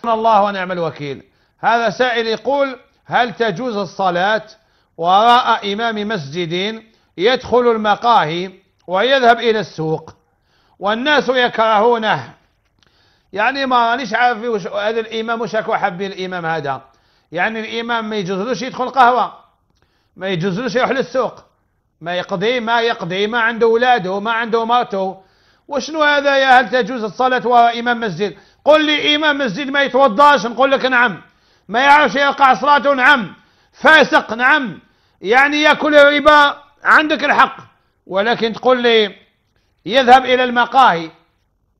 الله ونعم الوكيل. هذا سائل يقول: هل تجوز الصلاة وراء إمام مسجد يدخل المقاهي ويذهب إلى السوق والناس يكرهونه؟ يعني ما رانيش عارف هذا الإمام وش راكو حابين الإمام هذا. يعني الإمام ما يجوزلوش يدخل قهوة، ما يجوزلوش يروح للسوق، ما يقضي ما عنده ولاده، ما عنده مرته. وشنو هذا يا هل تجوز الصلاة وراء إمام مسجد؟ قل لي إمام مسجد ما يتوضاش، نقول لك نعم. ما يعرفش يقع صلاته، نعم. فاسق، نعم. يعني يأكل الربا، عندك الحق. ولكن تقول لي يذهب إلى المقاهي،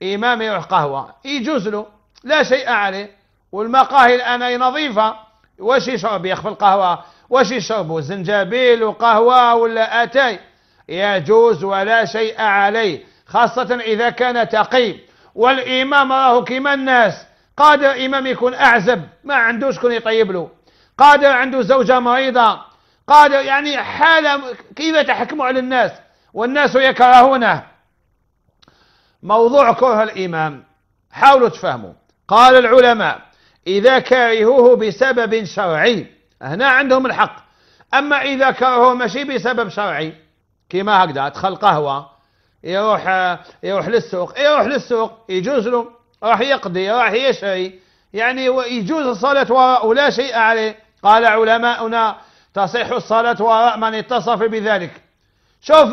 إمام يروح قهوة، يجوز له، لا شيء عليه. والمقاهي الآن نظيفة، واش يشرب يخفي القهوة؟ واش يشربوا زنجبيل وقهوة ولا أتاي؟ يجوز ولا شيء عليه، خاصة إذا كان تقي. والإمام راه كما الناس، قادر إمام يكون أعزب ما عندوش كون يطيب له، قادر عنده زوجة مريضة، قادر يعني حالة. كيف تحكموا على الناس والناس يكرهونه؟ موضوع كره الإمام حاولوا تفهموا. قال العلماء: إذا كرهوه بسبب شرعي هنا عندهم الحق. أما إذا كرهوه ماشي بسبب شرعي، كما هكذا دخل قهوة يروح للسوق يجوز له، راح يقضي، راح يشري، يعني يجوز الصلاة وراء ولا شيء عليه. قال علماؤنا: تصح الصلاة وراء من اتصف بذلك. شوف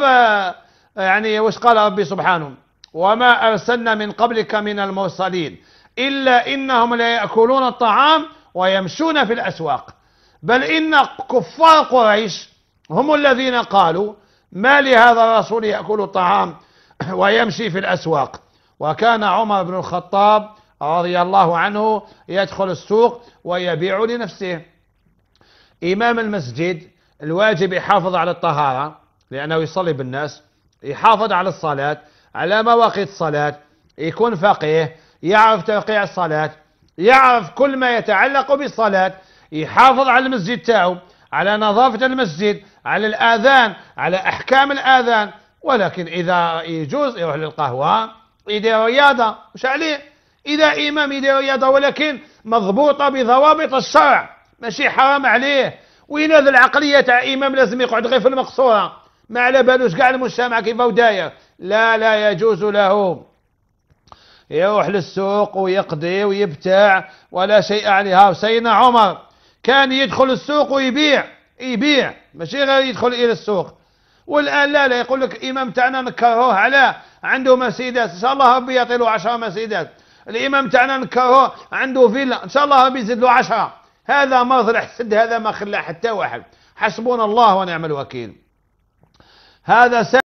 يعني وش قال ربي سبحانه: وما أرسلنا من قبلك من المرسلين إلا إنهم لا يأكلون الطعام ويمشون في الأسواق. بل إن كفار قريش هم الذين قالوا: ما لهذا الرسول يأكل الطعام ويمشي في الأسواق. وكان عمر بن الخطاب رضي الله عنه يدخل السوق ويبيع لنفسه. إمام المسجد الواجب يحافظ على الطهارة لأنه يصلي بالناس، يحافظ على الصلاة، على مواقيت الصلاة، يكون فقيه، يعرف توقيع الصلاة، يعرف كل ما يتعلق بالصلاة، يحافظ على المسجد تاعو، على نظافة المسجد، على الآذان، على أحكام الآذان. ولكن إذا يجوز يروح للقهوة يدير رياضة، مش عليه. إذا إمام يدير رياضة ولكن مضبوطة بضوابط الشرع، ماشي حرام عليه. وين هذه العقلية تاع إمام لازم يقعد غير في المقصورة، ما على بالوش كاع المجتمع كيف هو داير. لا يجوز له يروح للسوق ويقضي ويبتاع ولا شيء عليها. سيدنا عمر كان يدخل السوق ويبيع ماشي غير يدخل إلى السوق. والآن لا يقول لك الإمام تاعنا نكرهوه على عنده مسيدات، إن شاء الله ربي يعطي له 10 مسيدات. الإمام تاعنا نكرهوه عنده فيلا، إن شاء الله ربي يزيد له 10. هذا مرض الحسد، هذا ما خلى حتى واحد. حسبنا الله ونعم الوكيل. هذا